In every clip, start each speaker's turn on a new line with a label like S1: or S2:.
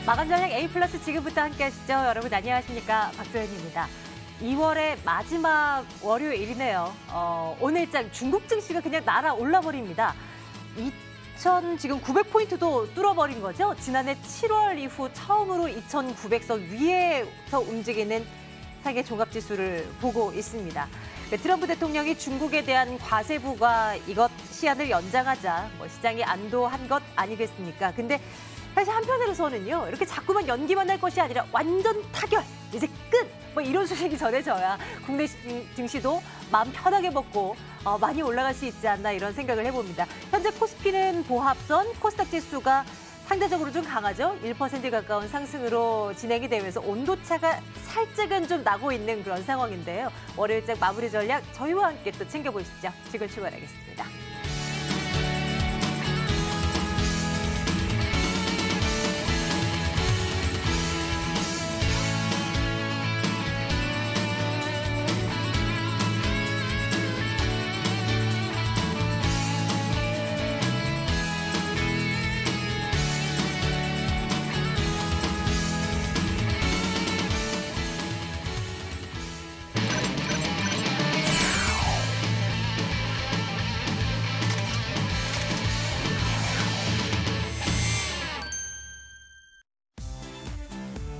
S1: 마감 전략 A 플러스 지금부터 함께 하시죠. 여러분 안녕하십니까. 박소연입니다. 2월의 마지막 월요일이네요. 오늘장 중국 증시가 그냥 날아올라 버립니다. 지금 900포인트도 뚫어버린 거죠. 지난해 7월 이후 처음으로 2,900선 위에서 움직이는 세계 종합지수를 보고 있습니다. 트럼프 대통령이 중국에 대한 과세 부과 이것 시한을 연장하자 시장이 안도한 것 아니겠습니까? 근데 사실 한편으로서는요, 이렇게 자꾸만 연기만 할 것이 아니라 완전 타결, 이제 끝! 이런 소식이 전해져야 국내 증시도 마음 편하게 먹고 많이 올라갈 수 있지 않나 이런 생각을 해봅니다. 현재 코스피는 보합선, 코스닥 지수가 상대적으로 좀 강하죠. 1% 가까운 상승으로 진행이 되면서 온도차가 살짝은 좀 나고 있는 그런 상황인데요. 월요일장 마무리 전략 저희와 함께 또 챙겨보시죠. 지금 출발하겠습니다.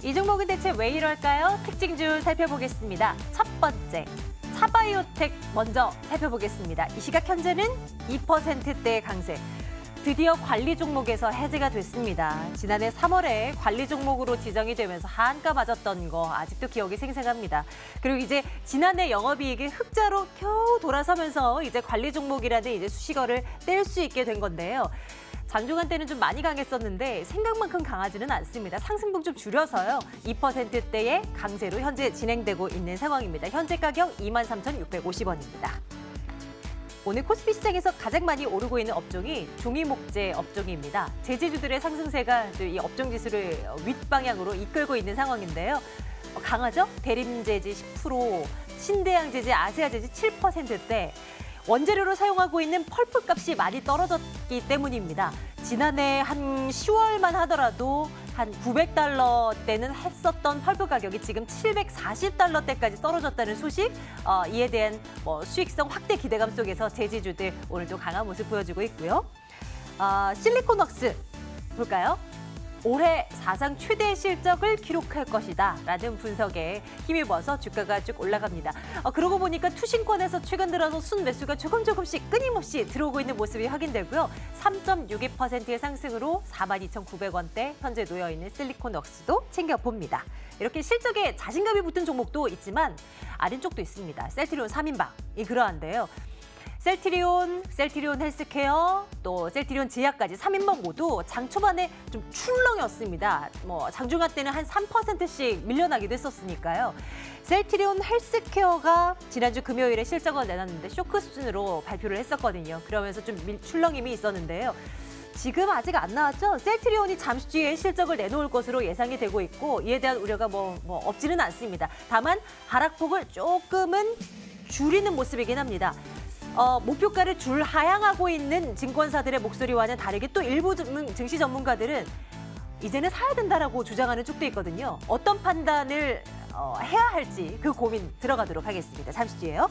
S1: 이 종목은 대체 왜 이럴까요? 특징주 살펴보겠습니다. 첫 번째, 차바이오텍 먼저 살펴보겠습니다. 이 시각 현재는 2%대 강세. 드디어 관리 종목에서 해제가 됐습니다. 지난해 3월에 관리 종목으로 지정이 되면서 한가 맞았던 거 아직도 기억이 생생합니다. 그리고 이제 지난해 영업이익이 흑자로 겨우 돌아서면서 이제 관리 종목이라는 이제 수식어를 뗄 수 있게 된 건데요. 장중한 때는 좀 많이 강했었는데 생각만큼 강하지는 않습니다. 상승분 좀 줄여서요. 2%대의 강세로 현재 진행되고 있는 상황입니다. 현재 가격 23,650원입니다. 오늘 코스피 시장에서 가장 많이 오르고 있는 업종이 종이목재 업종입니다. 제지주들의 상승세가 이 업종 지수를 윗방향으로 이끌고 있는 상황인데요. 강하죠? 대림제지 10%, 신대양제지, 아세아제지 7%대. 원재료로 사용하고 있는 펄프 값이 많이 떨어졌기 때문입니다. 지난해 한 10월만 하더라도 한 900달러대는 했었던 펄프 가격이 지금 740달러대까지 떨어졌다는 소식, 이에 대한 수익성 확대 기대감 속에서 제지주들 오늘 좀 강한 모습 보여주고 있고요. 실리콘웍스 볼까요? 올해 사상 최대 실적을 기록할 것이다 라는 분석에 힘입어서 주가가 쭉 올라갑니다. 그러고 보니까 투신권에서 최근 들어서 순매수가 조금씩 끊임없이 들어오고 있는 모습이 확인되고요. 3.62%의 상승으로 42,900원대 현재 놓여있는 실리콘웍스도 챙겨봅니다. 이렇게 실적에 자신감이 붙은 종목도 있지만 아래쪽도 있습니다. 셀트리온 3인방이 그러한데요. 셀트리온 헬스케어, 또 셀트리온 제약까지 3인방 모두 장 초반에 좀 출렁였습니다. 장중한 때는 한 3%씩 밀려나기도 했었으니까요. 셀트리온 헬스케어가 지난주 금요일에 실적을 내놨는데 쇼크 수준으로 발표를 했었거든요. 그러면서 좀 출렁임이 있었는데요. 지금 아직 안 나왔죠? 셀트리온이 잠시 뒤에 실적을 내놓을 것으로 예상이 되고 있고 이에 대한 우려가 없지는 않습니다. 다만 하락폭을 조금은 줄이는 모습이긴 합니다. 목표가를 하향하고 있는 증권사들의 목소리와는 다르게 또 일부 증시 전문가들은 이제는 사야 된다라고 주장하는 쪽도 있거든요. 어떤 판단을 해야 할지 그 고민 들어가도록 하겠습니다. 잠시 뒤에요.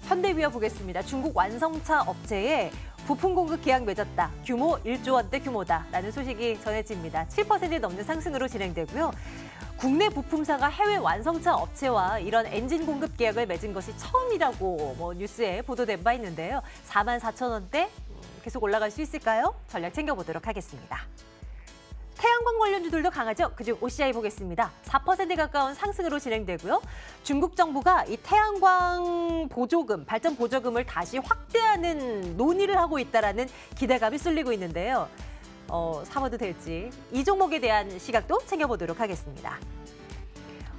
S1: 현대위어 보겠습니다. 중국 완성차 업체에 부품 공급 계약 맺었다. 규모 1조 원대 규모다라는 소식이 전해집니다. 7% 넘는 상승으로 진행되고요. 국내 부품사가 해외 완성차 업체와 이런 엔진 공급 계약을 맺은 것이 처음이라고 뉴스에 보도된 바 있는데요. 44,000원대 계속 올라갈 수 있을까요? 전략 챙겨보도록 하겠습니다. 태양광 관련주들도 강하죠. 그중 OCI 보겠습니다. 4% 가까운 상승으로 진행되고요. 중국 정부가 이 태양광 보조금, 발전 보조금을 다시 확대하는 논의를 하고 있다라는 기대감이 쏠리고 있는데요. 사봐도 될지 이 종목에 대한 시각도 챙겨보도록 하겠습니다.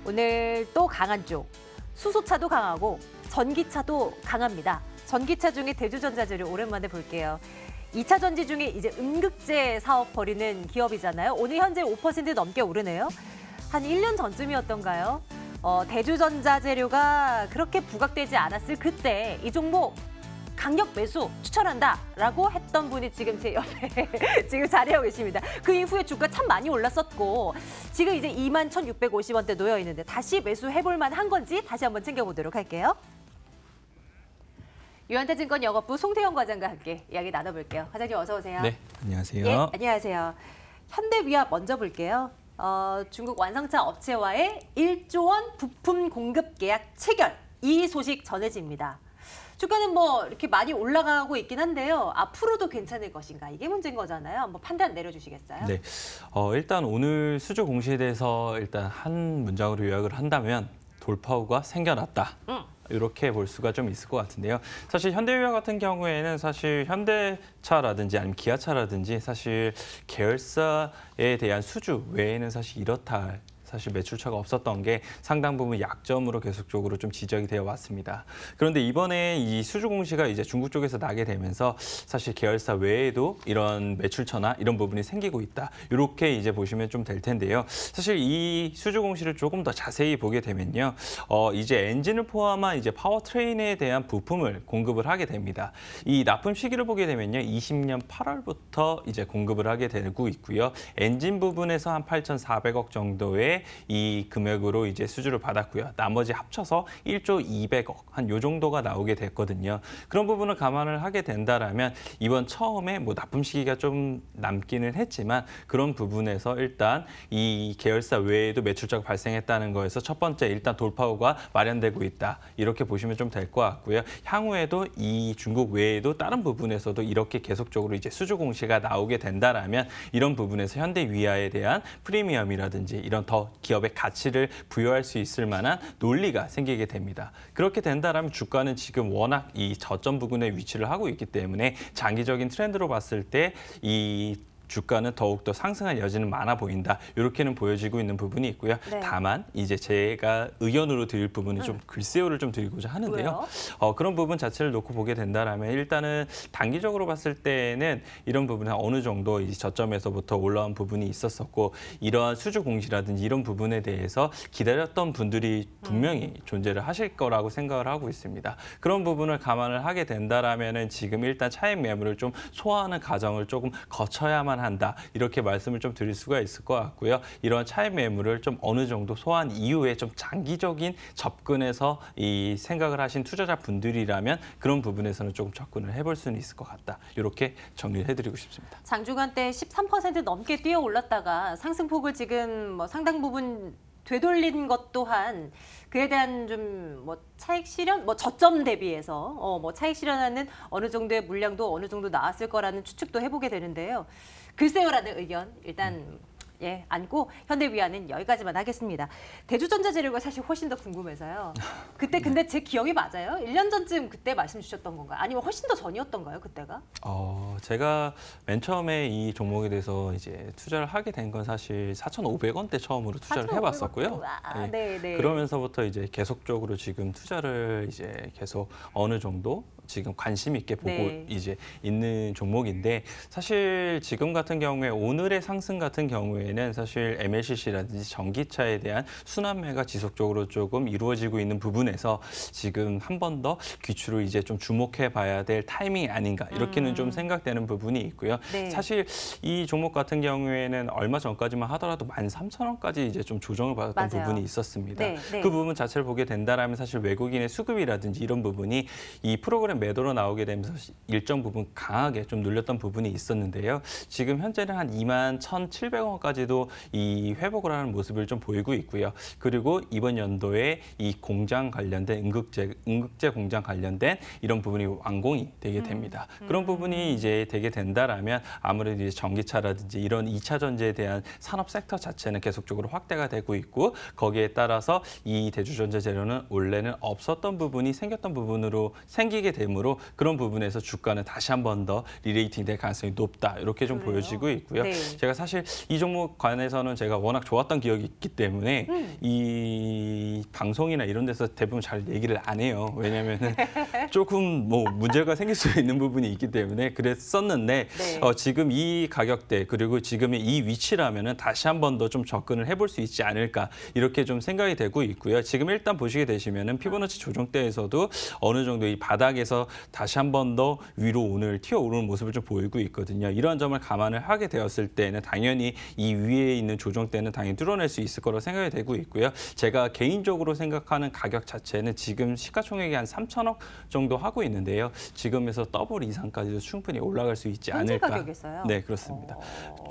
S1: 오늘 또 강한 쪽, 수소차도 강하고 전기차도 강합니다. 전기차 중에 대주전자재료 오랜만에 볼게요. 2차 전지 중에 이제 음극재 사업 벌이는 기업이잖아요. 오늘 현재 5% 넘게 오르네요. 한 1년 전쯤이었던가요? 대주전자재료가 그렇게 부각되지 않았을 그때 이 종목 강력 매수 추천한다라고 했던 분이 지금 제 옆에 지금 자리하고 계십니다. 그 이후에 주가 참 많이 올랐었고 지금 이제 21,650원대 놓여 있는데 다시 매수해볼 만한 건지 다시 한번 챙겨보도록 할게요. 유한태증권 영업부 송태영 과장과 함께 이야기 나눠볼게요. 과장님 어서 오세요.
S2: 네, 안녕하세요.
S1: 예, 안녕하세요. 현대위합 먼저 볼게요. 중국 완성차 업체와의 1조 원 부품 공급 계약 체결. 이 소식 전해집니다. 주가는 뭐 이렇게 많이 올라가고 있긴 한데요. 앞으로도 괜찮을 것인가? 이게 문제인 거잖아요. 한번 판단 내려주시겠어요?
S2: 네, 일단 오늘 수주 공시에 대해서 일단 한 문장으로 요약을 한다면 돌파구가 생겨났다. 이렇게 볼 수가 좀 있을 것 같은데요. 사실 현대위합 같은 경우에는 사실 현대차라든지 아니면 기아차라든지 사실 계열사에 대한 수주 외에는 사실 이렇다 할 사실 매출차가 없었던 게 상당 부분 약점으로 계속적으로 좀 지적이 되어 왔습니다. 그런데 이번에 이 수주 공시가 이제 중국 쪽에서 나게 되면서 사실 계열사 외에도 이런 매출처나 이런 부분이 생기고 있다. 이렇게 이제 보시면 좀 될 텐데요. 사실 이 수주 공시를 조금 더 자세히 보게 되면요. 이제 엔진을 포함한 이제 파워트레인에 대한 부품을 공급을 하게 됩니다. 이 납품 시기를 보게 되면요. 20년 8월부터 이제 공급을 하게 되고 있고요. 엔진 부분에서 한 8,400억 정도의 이 금액으로 이제 수주를 받았고요. 나머지 합쳐서 1조 200억 한 요 정도가 나오게 됐거든요. 그런 부분을 감안을 하게 된다라면 이번 처음에 뭐 납품 시기가 좀 남기는 했지만 그런 부분에서 일단 이 계열사 외에도 매출자가 발생했다는 거에서 첫 번째 일단 돌파구가 마련되고 있다. 이렇게 보시면 좀 될 것 같고요. 향후에도 이 중국 외에도 다른 부분에서도 이렇게 계속적으로 이제 수주 공시가 나오게 된다라면 이런 부분에서 현대위아에 대한 프리미엄이라든지 이런 더 기업의 가치를 부여할 수 있을 만한 논리가 생기게 됩니다. 그렇게 된다면 주가는 지금 워낙 이 저점 부근에 위치를 하고 있기 때문에 장기적인 트렌드로 봤을 때 이 주가는 더욱더 상승할 여지는 많아 보인다. 이렇게는 보여지고 있는 부분이 있고요.
S1: 네.
S2: 다만 이제 제가 의견으로 드릴 부분은 좀 글쎄요를 좀 드리고자 하는데요. 그런 부분 자체를 놓고 보게 된다면 일단은 단기적으로 봤을 때는 이런 부분은 어느 정도 이 저점에서부터 올라온 부분이 있었었고 이러한 수주 공시라든지 이런 부분에 대해서 기다렸던 분들이 분명히 존재를 하실 거라고 생각을 하고 있습니다. 그런 부분을 감안을 하게 된다면은 지금 일단 차익 매물을 좀 소화하는 과정을 조금 거쳐야만 한다. 이렇게 말씀을 좀 드릴 수가 있을 것 같고요. 이런 차익 매물을 좀 어느 정도 소화한 이후에 좀 장기적인 접근해서 이 생각을 하신 투자자 분들이라면 그런 부분에서는 조금 접근을 해볼 수는 있을 것 같다. 이렇게 정리를 해드리고 싶습니다.
S1: 장중한 때 13% 넘게 뛰어 올랐다가 상승폭을 지금 뭐 상당 부분 되돌린 것 또한 그에 대한 좀 뭐 차익 실현, 뭐 저점 대비해서 뭐 차익 실현하는 어느 정도의 물량도 어느 정도 나왔을 거라는 추측도 해보게 되는데요. 글쎄요라는 의견 일단 예, 안고 현대위아는 여기까지만 하겠습니다. 대주전자재료가 사실 훨씬 더 궁금해서요. 그때 근데 제 기억이 맞아요? 1년 전쯤 그때 말씀 주셨던 건가요? 아니면 훨씬 더 전이었던가요, 그때가?
S2: 제가 맨 처음에 이 종목에 대해서 이제 투자를 하게 된 건 사실 4,500원대 처음으로 투자를 해봤었고요.
S1: 네.
S2: 그러면서부터 이제 계속적으로 지금 투자를 이제 계속 어느 정도 지금 관심 있게 보고 이제 있는 종목인데 사실 지금 같은 경우에 오늘의 상승 같은 경우에는 사실 MLCC라든지 전기차에 대한 순환매가 지속적으로 조금 이루어지고 있는 부분에서 지금 한 번 더 귀추를 이제 좀 주목해 봐야 될 타이밍이 아닌가 이렇게는 좀 생각되는 부분이 있고요. 사실 이 종목 같은 경우에는 얼마 전까지만 하더라도 13,000원까지 이제 좀 조정을 받았던 부분이 있었습니다. 그 부분 자체를 보게 된다면 사실 외국인의 수급이라든지 이런 부분이 이 프로그램 매도로 나오게 되면서 일정 부분 강하게 좀 눌렸던 부분이 있었는데요. 지금 현재는 한 21,700원까지도 이 회복을 하는 모습을 좀 보이고 있고요. 그리고 이번 연도에 이 공장 관련된 응급제 공장 관련된 이런 부분이 완공이 되게 됩니다. 그런 부분이 이제 되게 된다라면 아무래도 이제 전기차라든지 이런 2차 전지에 대한 산업 섹터 자체는 계속적으로 확대가 되고 있고 거기에 따라서 이 대주전자 재료는 원래는 없었던 부분이 생겼던 부분으로 생기게 되므로 그런 부분에서 주가는 다시 한 번 더 리레이팅 될 가능성이 높다. 이렇게 좀 보여지고 있고요. 제가 사실 이 종목 관해서는 제가 워낙 좋았던 기억이 있기 때문에 이 방송이나 이런 데서 대부분 잘 얘기를 안 해요. 왜냐면은 조금 뭐 문제가 생길 수 있는 부분이 있기 때문에 그랬었는데 지금 이 가격대 그리고 지금의 이 위치라면은 다시 한 번 더 좀 접근을 해볼 수 있지 않을까 이렇게 좀 생각이 되고 있고요. 지금 일단 보시게 되시면은 피보나치 조정대에서도 어느 정도 이 바닥에서 시장에서 다시 한 번 더 위로 오늘 튀어오르는 모습을 좀 보이고 있거든요. 이런 점을 감안을 하게 되었을 때는 당연히 이 위에 있는 조정대는 당연히 뚫어낼 수 있을 거라고 생각이 되고 있고요. 제가 개인적으로 생각하는 가격 자체는 지금 시가총액이 한 3천억 정도 하고 있는데요. 지금에서 더블 이상까지도 충분히 올라갈 수 있지
S1: 현재
S2: 않을까.
S1: 가격에서요?
S2: 네, 그렇습니다.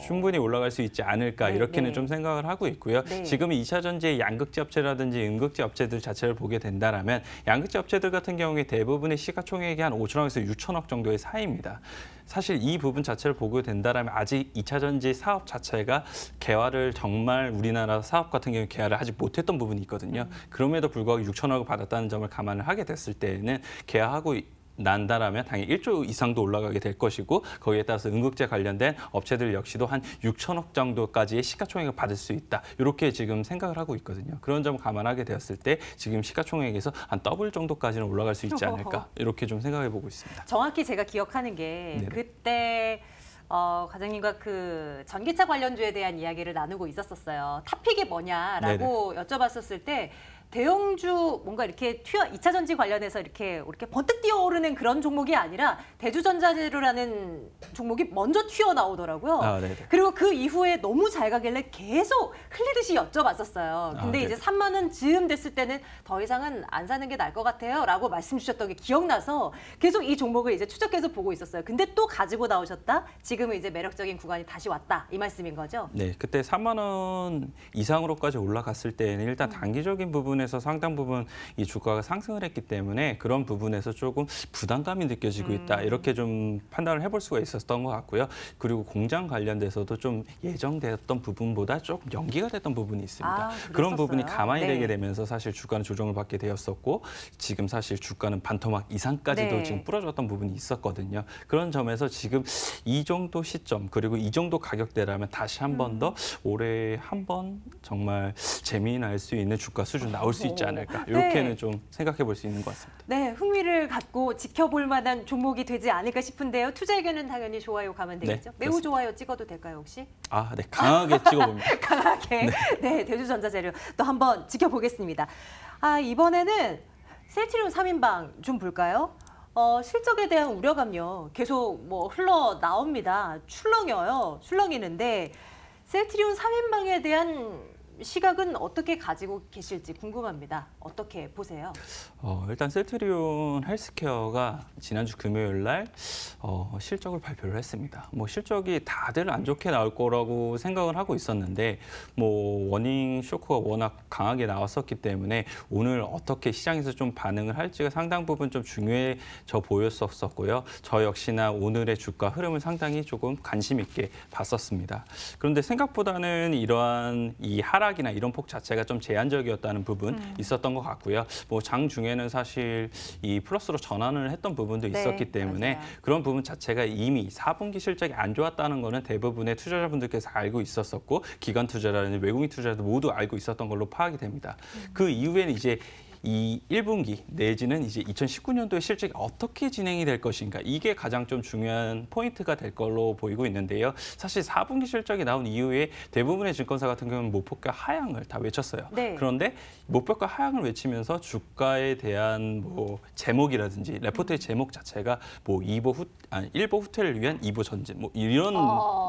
S2: 충분히 올라갈 수 있지 않을까
S1: 네,
S2: 이렇게는
S1: 네.
S2: 좀 생각을 하고 있고요.
S1: 네.
S2: 지금 2차 전지의 양극재 업체라든지 음극재 업체들 자체를 보게 된다면 양극재 업체들 같은 경우에 대부분의 시가총액이 한 5천억에서 6천억 정도의 사이입니다. 사실 이 부분 자체를 보게 된다면 아직 2차 전지 사업 자체가 개화를 정말 우리나라 사업 같은 경우에 개화를 하지 못했던 부분이 있거든요. 그럼에도 불구하고 6천억을 받았다는 점을 감안을 하게 됐을 때에는 개화하고 난다라면 당연히 1조 이상도 올라가게 될 것이고 거기에 따라서 음극재 관련된 업체들 역시도 한 6천억 정도까지의 시가총액을 받을 수 있다. 이렇게 지금 생각을 하고 있거든요. 그런 점을 감안하게 되었을 때 지금 시가총액에서 한 더블 정도까지는 올라갈 수 있지 않을까 이렇게 좀 생각해 보고 있습니다.
S1: 정확히 제가 기억하는 게
S2: 네네.
S1: 그때 과장님과 그 전기차 관련주에 대한 이야기를 나누고 있었었어요. 탑픽이 뭐냐라고 여쭤봤었을 때 대형주 뭔가 이렇게 2차 전지 관련해서 이렇게 번뜩 뛰어오르는 그런 종목이 아니라 대주전자재료라는 종목이 먼저 튀어나오더라고요.
S2: 아, 네네.
S1: 그리고 그 이후에 너무 잘 가길래 계속 흘리듯이 여쭤봤었어요. 근데
S2: 아,
S1: 이제
S2: 네.
S1: 3만 원 즈음 됐을 때는 더 이상은 안 사는 게 나을 것 같아요. 라고 말씀 주셨던 게 기억나서 계속 이 종목을 이제 추적해서 보고 있었어요. 근데 또 가지고 나오셨다? 지금은 이제 매력적인 구간이 다시 왔다. 이 말씀인 거죠?
S2: 네, 그때 3만 원 이상으로까지 올라갔을 때는 일단 단기적인 부분에서 상당 부분 이 주가가 상승을 했기 때문에 그런 부분에서 조금 부담감이 느껴지고 있다. 이렇게 좀 판단을 해볼 수가 있었던 것 같고요. 그리고 공장 관련돼서도 좀 예정됐던 부분보다 조금 연기가 됐던 부분이 있습니다.
S1: 아,
S2: 그런 부분이
S1: 그랬었어요?
S2: 가만히
S1: 네.
S2: 되게 되면서 사실 주가는 조정을 받게 되었었고 지금 사실 주가는 반토막 이상까지도
S1: 네.
S2: 지금 부러졌던 부분이 있었거든요. 그런 점에서 지금 이 정도 시점 그리고 이 정도 가격대라면 다시 한 번 더 올해 한 번 정말 재미날 수 있는 주가 수준 나올 수 있지 않을까 이렇게는
S1: 네.
S2: 좀 생각해 볼 수 있는 것 같습니다.
S1: 네, 흥미를 갖고 지켜볼 만한 종목이 되지 않을까 싶은데요. 투자 의견은 당연히 좋아요 가면 되겠죠?
S2: 네,
S1: 매우
S2: 그렇습니다.
S1: 좋아요 찍어도 될까요, 혹시?
S2: 아, 네, 강하게 찍어봅니다.
S1: 강하게. 네, 대주전자재료 또 한번 지켜보겠습니다. 아, 이번에는 셀트리온 3인방 좀 볼까요? 실적에 대한 우려감요. 계속 뭐 흘러나옵니다. 출렁이는데 셀트리온 3인방에 대한 시각은 어떻게 가지고 계실지 궁금합니다. 어떻게 보세요?
S2: 일단 셀트리온 헬스케어가 지난주 금요일 날 실적을 발표를 했습니다. 뭐 실적이 다들 안 좋게 나올 거라고 생각을 하고 있었는데 뭐 워닝 쇼크가 워낙 강하게 나왔었기 때문에 오늘 어떻게 시장에서 좀 반응을 할지가 상당 부분 좀 중요해져 보였었고요. 저 역시나 오늘의 주가 흐름을 상당히 조금 관심 있게 봤었습니다. 그런데 생각보다는 이러한 이 하락이나 이런 폭 자체가 좀 제한적이었다는 부분 있었던 것 같고요. 뭐 장중에는 사실 이 플러스로 전환을 했던 부분도
S1: 네,
S2: 있었기 때문에
S1: 맞아요.
S2: 그런 부분 자체가 이미 4분기 실적이 안 좋았다는 거는 대부분의 투자자분들께서 알고 있었었고 기관 투자라든지 외국인 투자자도 모두 알고 있었던 걸로 파악이 됩니다. 그 이후에는 이제 이 1분기 내지는 이제 2019년도의 실적이 어떻게 진행이 될 것인가 이게 가장 좀 중요한 포인트가 될 걸로 보이고 있는데요. 사실 4분기 실적이 나온 이후에 대부분의 증권사 같은 경우는 목표가 하향을 다 외쳤어요.
S1: 네.
S2: 그런데 목표가 하향을 외치면서 주가에 대한 뭐 제목이라든지 레포트의 제목 자체가 뭐 1보 후퇴를 위한 2보 전진 뭐 이런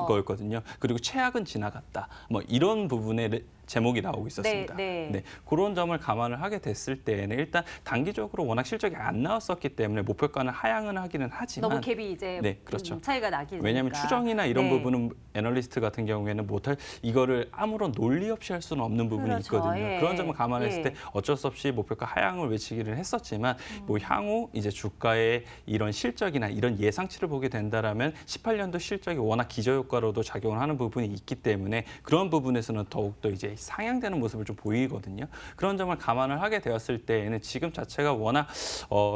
S2: 거였거든요. 그리고 최악은 지나갔다. 뭐 이런 부분의 제목이 나오고 있었습니다.
S1: 네.
S2: 그런 점을 감안을 하게 됐을 때에는 일단 단기적으로 워낙 실적이 안 나왔었기 때문에 목표가는 하향은 하기는 하지만
S1: 너무 갭이 이제
S2: 네, 그렇죠.
S1: 차이가 나길
S2: 왜냐하면
S1: 테니까.
S2: 추정이나 이런
S1: 네.
S2: 부분은 애널리스트 같은 경우에는 못할 이거를 아무런 논리 없이 할 수는 없는 부분이
S1: 그렇죠.
S2: 있거든요.
S1: 예.
S2: 그런 점을 감안했을
S1: 예.
S2: 때 어쩔 수 없이 목표가 하향을 외치기는 했었지만 뭐 향후 이제 주가의 이런 실적이나 이런 예상치를 보게 된다라면 18년도 실적이 워낙 기저효과로도 작용을 하는 부분이 있기 때문에 그런 부분에서는 더욱더 이제 상향되는 모습을 좀 보이거든요. 그런 점을 감안을 하게 되었을 때에는 지금 자체가 워낙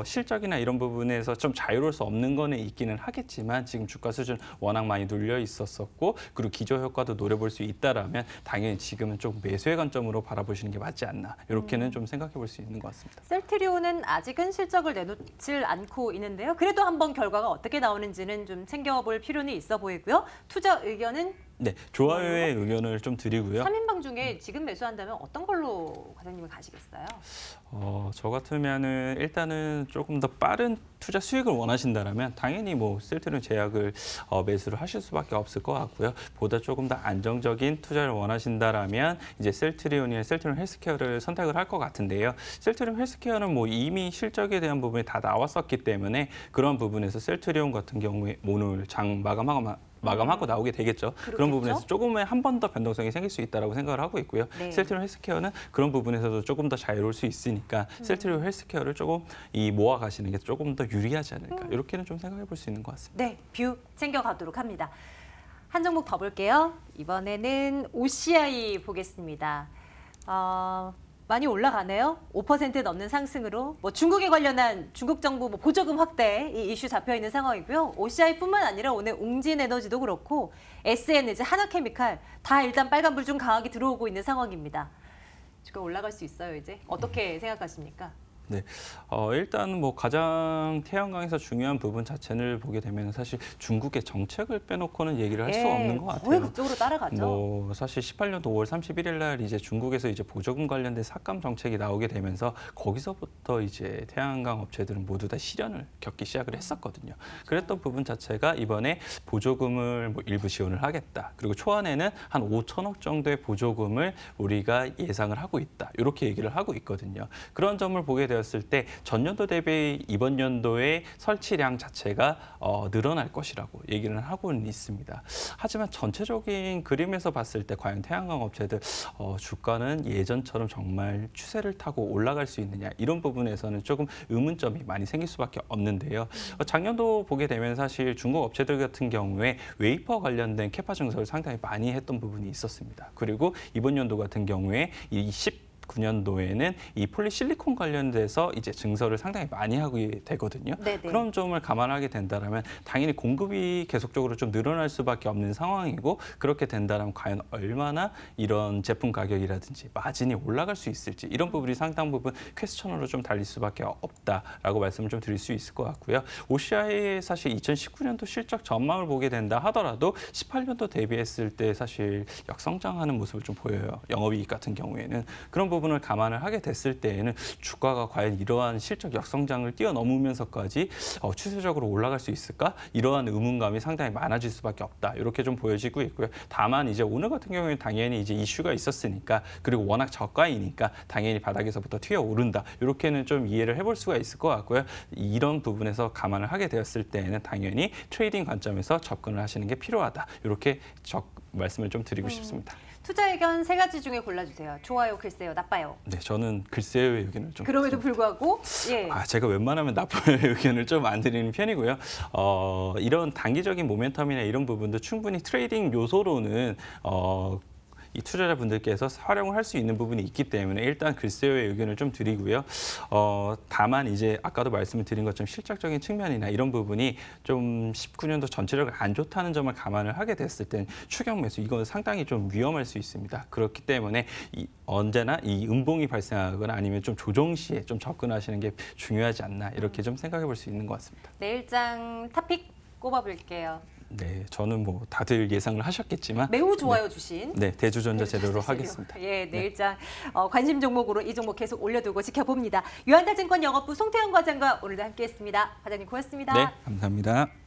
S2: 실적이나 이런 부분에서 좀 자유로울 수 없는 거는 있기는 하겠지만 지금 주가 수준 워낙 많이 눌려 있었었고 그리고 기저효과도 노려볼 수 있다라면 당연히 지금은 좀 매수의 관점으로 바라보시는 게 맞지 않나 이렇게는 좀 생각해 볼 수 있는 것 같습니다.
S1: 셀트리온은 아직은 실적을 내놓질 않고 있는데요. 그래도 한번 결과가 어떻게 나오는지는 좀 챙겨볼 필요는 있어 보이고요. 투자 의견은
S2: 네, 좋아요의 의견을 좀 드리고요.
S1: 3인방 중에 지금 매수한다면 어떤 걸로 과장님은 가시겠어요?
S2: 저 같으면은 일단은 조금 더 빠른 투자 수익을 원하신다라면 당연히 뭐 셀트리온 제약을 매수를 하실 수밖에 없을 것 같고요. 보다 조금 더 안정적인 투자를 원하신다라면 이제 셀트리온 헬스케어를 선택을 할 것 같은데요. 셀트리온 헬스케어는 뭐 이미 실적에 대한 부분이 다 나왔었기 때문에 그런 부분에서 셀트리온 같은 경우에 오늘 장 마감하고 나오게 되겠죠.
S1: 그렇겠죠?
S2: 그런 부분에서 조금의 한 번 더 변동성이 생길 수 있다고 생각을 하고 있고요.
S1: 네.
S2: 셀트리온 헬스케어는 그런 부분에서도 조금 더 자유로울 수 있으니까 셀트리온 헬스케어를 조금 모아 가시는 게 조금 더 유리하지 않을까. 이렇게는 좀 생각해 볼 수 있는 것 같습니다.
S1: 네, 뷰 챙겨가도록 합니다. 한 종목 더 볼게요. 이번에는 OCI 보겠습니다. 많이 올라가네요. 5% 넘는 상승으로 뭐 중국에 관련한 중국 정부 뭐 보조금 확대 이 이슈 잡혀 있는 상황이고요. OCI뿐만 아니라 오늘 웅진에너지도 그렇고 SN, 하나케미칼 다 일단 빨간불 좀 강하게 들어오고 있는 상황입니다. 주가 올라갈 수 있어요, 이제? 어떻게 생각하십니까?
S2: 네, 일단 뭐 가장 태양광에서 중요한 부분 자체를 보게 되면 사실 중국의 정책을 빼놓고는 얘기를 할 수 없는 것 같아요.
S1: 거의 그쪽으로 따라가죠.
S2: 뭐 사실 18년도 5월 31일 날 이제 중국에서 이제 보조금 관련된 삭감 정책이 나오게 되면서 거기서부터 이제 태양광 업체들은 모두 다 시련을 겪기 시작을 했었거든요. 그랬던 부분 자체가 이번에 보조금을 뭐 일부 지원을 하겠다. 그리고 초안에는 한 5천억 정도의 보조금을 우리가 예상을 하고 있다. 이렇게 얘기를 하고 있거든요. 그런 점을 보게 되었을 때 전년도 대비 이번 연도의 설치량 자체가 늘어날 것이라고 얘기를 하고는 있습니다. 하지만 전체적인 그림에서 봤을 때 과연 태양광 업체들 주가는 예전처럼 정말 추세를 타고 올라갈 수 있느냐 이런 부분에서는 조금 의문점이 많이 생길 수밖에 없는데요. 작년도 보게 되면 사실 중국 업체들 같은 경우에 웨이퍼 관련된 캐파 증설을 상당히 많이 했던 부분이 있었습니다. 그리고 이번 연도 같은 경우에 이 19년도에는 이 폴리실리콘 관련돼서 이제 증설을 상당히 많이 하게 되거든요.
S1: 네네.
S2: 그런 점을 감안하게 된다면 당연히 공급이 계속적으로 좀 늘어날 수밖에 없는 상황이고 그렇게 된다면 과연 얼마나 이런 제품 가격이라든지 마진이 올라갈 수 있을지 이런 부분이 상당 부분 퀘스천으로 좀 달릴 수밖에 없다라고 말씀을 좀 드릴 수 있을 것 같고요. OCI의 사실 2019년도 실적 전망을 보게 된다 하더라도 18년도 대비했을 때 사실 역성장하는 모습을 좀 보여요. 영업이익 같은 경우에는 그런 부분을 감안을 하게 됐을 때에는 주가가 과연 이러한 실적 역성장을 뛰어넘으면서까지 추세적으로 올라갈 수 있을까? 이러한 의문감이 상당히 많아질 수밖에 없다. 이렇게 좀 보여지고 있고요. 다만 이제 오늘 같은 경우에는 당연히 이제 이슈가 있었으니까 그리고 워낙 저가이니까 당연히 바닥에서부터 튀어오른다. 이렇게는 좀 이해를 해볼 수가 있을 것 같고요. 이런 부분에서 감안을 하게 되었을 때에는 당연히 트레이딩 관점에서 접근을 하시는 게 필요하다. 이렇게 말씀을 좀 드리고 싶습니다.
S1: 투자 의견 3가지 중에 골라주세요. 좋아요, 글쎄요, 나빠요.
S2: 네, 저는 글쎄요의 의견을 좀.
S1: 그럼에도 불구하고 예.
S2: 제가 웬만하면 나쁜 의견을 좀 안 드리는 편이고요. 이런 단기적인 모멘텀이나 이런 부분도 충분히 트레이딩 요소로는 이 투자자분들께서 활용을 할 수 있는 부분이 있기 때문에 일단 글쎄요의 의견을 좀 드리고요. 다만 이제 아까도 말씀을 드린 것처럼 실적적인 측면이나 이런 부분이 좀 19년도 전체적으로 안 좋다는 점을 감안을 하게 됐을 때는 추격 매수 이건 상당히 좀 위험할 수 있습니다. 그렇기 때문에 언제나 이 음봉이 발생하거나 아니면 좀 조정 시에 좀 접근하시는 게 중요하지 않나 이렇게 좀 생각해 볼 수 있는 것 같습니다.
S1: 내일장 토픽 꼽아볼게요.
S2: 네, 저는 뭐 다들 예상을 하셨겠지만
S1: 매우 좋아요 주신.
S2: 네, 대주전자 제대로 하겠습니다.
S1: 예, 내일장 관심 종목으로 이 종목 계속 올려두고 지켜봅니다. 유한타증권 영업부 송태영 과장과 오늘도 함께했습니다. 과장님 고맙습니다.
S2: 네, 감사합니다.